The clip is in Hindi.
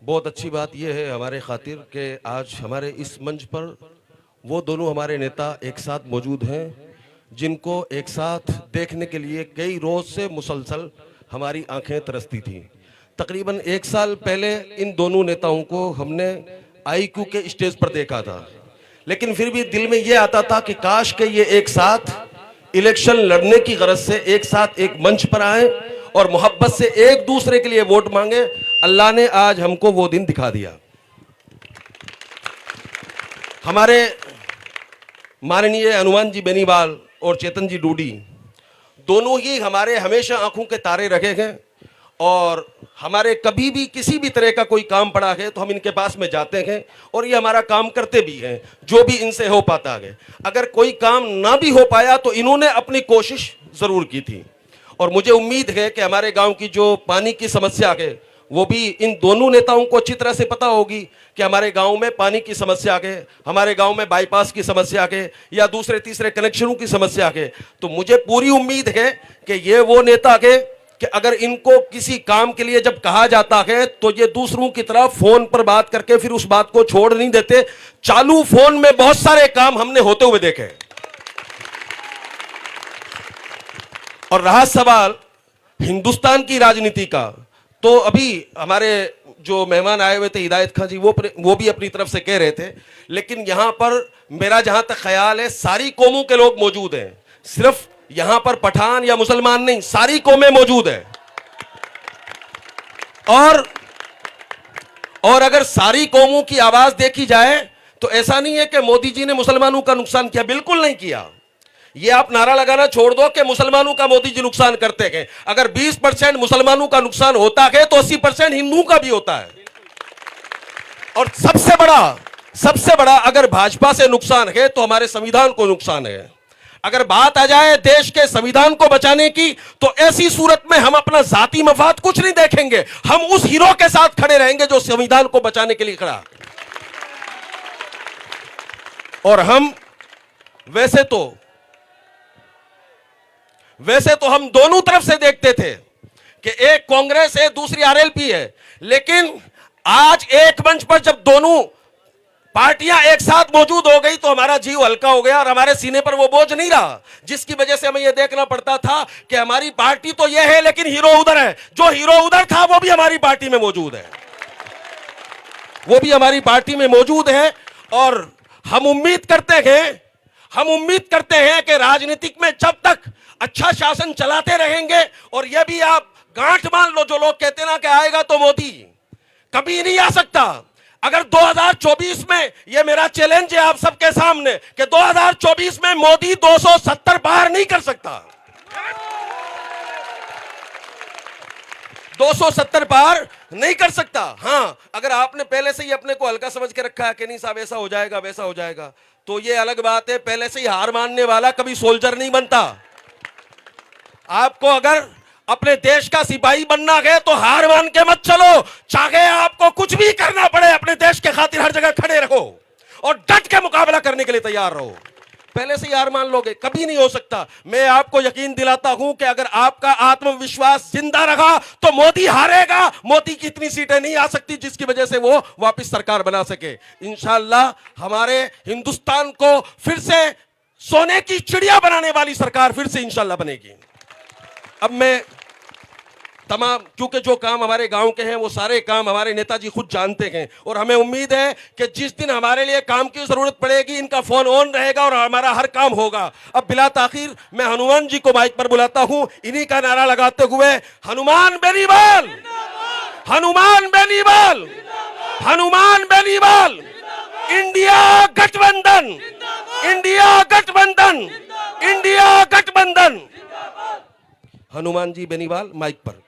बहुत अच्छी बात यह है हमारे खातिर कि आज हमारे इस मंच पर वो दोनों हमारे नेता एक साथ मौजूद हैं जिनको एक साथ देखने के लिए कई रोज से मुसलसल हमारी आंखें तरसती थीं। तकरीबन एक साल पहले इन दोनों नेताओं को हमने आईक्यू के स्टेज पर देखा था, लेकिन फिर भी दिल में ये आता था कि काश के ये एक साथ इलेक्शन लड़ने की गरज से एक साथ एक मंच पर आए और मोहब्बत से एक दूसरे के लिए वोट मांगे। अल्लाह ने आज हमको वो दिन दिखा दिया। हमारे माननीय हनुमान जी बेनीवाल और चेतन जी डूडी दोनों ही हमारे हमेशा आंखों के तारे रखे हैं और हमारे कभी भी किसी भी तरह का कोई काम पड़ा है तो हम इनके पास में जाते हैं और ये हमारा काम करते भी हैं जो भी इनसे हो पाता है। अगर कोई काम ना भी हो पाया तो इन्होंने अपनी कोशिश जरूर की थी और मुझे उम्मीद है कि हमारे गांव की जो पानी की समस्या है वो भी इन दोनों नेताओं को अच्छी तरह से पता होगी कि हमारे गांव में पानी की समस्या है, हमारे गांव में बाईपास की समस्या है या दूसरे तीसरे कनेक्शनों की समस्या है। तो मुझे पूरी उम्मीद है कि ये वो नेता है कि अगर इनको किसी काम के लिए जब कहा जाता है तो ये दूसरों की तरह फोन पर बात करके फिर उस बात को छोड़ नहीं देते। चालू फोन में बहुत सारे काम हमने होते हुए देखे। और रहा सवाल हिंदुस्तान की राजनीति का, तो अभी हमारे जो मेहमान आए हुए थे हिदायत खान जी वो भी अपनी तरफ से कह रहे थे, लेकिन यहां पर मेरा जहां तक ख्याल है सारी कौमों के लोग मौजूद हैं। सिर्फ यहां पर पठान या मुसलमान नहीं, सारी कौमें मौजूद हैं। और अगर सारी कौमों की आवाज देखी जाए तो ऐसा नहीं है कि मोदी जी ने मुसलमानों का नुकसान किया, बिल्कुल नहीं किया। ये आप नारा लगाना छोड़ दो कि मुसलमानों का मोदी जी नुकसान करते हैं। अगर 20% मुसलमानों का नुकसान होता है तो 80% हिंदुओं का भी होता है। और सबसे बड़ा अगर भाजपा से नुकसान है तो हमारे संविधान को नुकसान है। अगर बात आ जाए देश के संविधान को बचाने की तो ऐसी सूरत में हम अपना जाती मफाद कुछ नहीं देखेंगे, हम उस हीरो के साथ खड़े रहेंगे जो संविधान को बचाने के लिए खड़ा। और हम वैसे तो हम दोनों तरफ से देखते थे कि एक कांग्रेस है दूसरी आरएलपी है, लेकिन आज एक मंच पर जब दोनों पार्टियां एक साथ मौजूद हो गई तो हमारा जीव हल्का हो गया और हमारे सीने पर वो बोझ नहीं रहा जिसकी वजह से हमें यह देखना पड़ता था कि हमारी पार्टी तो यह है लेकिन हीरो उधर है। जो हीरो उधर था वो भी हमारी पार्टी में मौजूद है, और हम उम्मीद करते हैं कि राजनीतिक में जब तक अच्छा शासन चलाते रहेंगे, और यह भी आप गांठ मान लो जो लोग कहते ना कि आएगा तो मोदी, कभी नहीं आ सकता। अगर 2024 में, यह मेरा चैलेंज है आप सबके सामने कि 2024 में मोदी 270 पार नहीं कर सकता। 270 पार नहीं कर सकता। हां, अगर आपने पहले से ही अपने को हल्का समझ के रखा है कि नहीं साहब ऐसा हो जाएगा वैसा हो जाएगा, तो यह अलग बात है। पहले से ही हार मानने वाला कभी सोल्जर नहीं बनता। आपको अगर अपने देश का सिपाही बनना है तो हार मान के मत चलो, चाहे आपको कुछ भी करना पड़े अपने देश के खातिर हर जगह खड़े रहो और डट के मुकाबला करने के लिए तैयार रहो। पहले से ही हार मान लोगे कभी नहीं हो सकता। मैं आपको यकीन दिलाता हूं कि अगर आपका आत्मविश्वास जिंदा रहा तो मोदी हारेगा। मोदी की इतनी सीटें नहीं आ सकती जिसकी वजह से वो वापस सरकार बना सके। इंशाल्लाह हमारे हिंदुस्तान को फिर से सोने की चिड़िया बनाने वाली सरकार फिर से इंशाल्लाह बनेगी। अब मैं तमाम, क्योंकि जो काम हमारे गांव के हैं वो सारे काम हमारे नेताजी खुद जानते हैं और हमें उम्मीद है कि जिस दिन हमारे लिए काम की जरूरत पड़ेगी इनका फोन ऑन रहेगा और हमारा हर काम होगा। अब बिला ताखीर मैं हनुमान जी को माइक पर बुलाता हूं, इन्हीं का नारा लगाते हुए हनुमान बेनीवाल, हनुमान बेनीवाल, हनुमान बेनीवाल, इंडिया गठबंधन, इंडिया गठबंधन, इंडिया गठबंधन। हनुमान जी बेनीवाल माइक पर।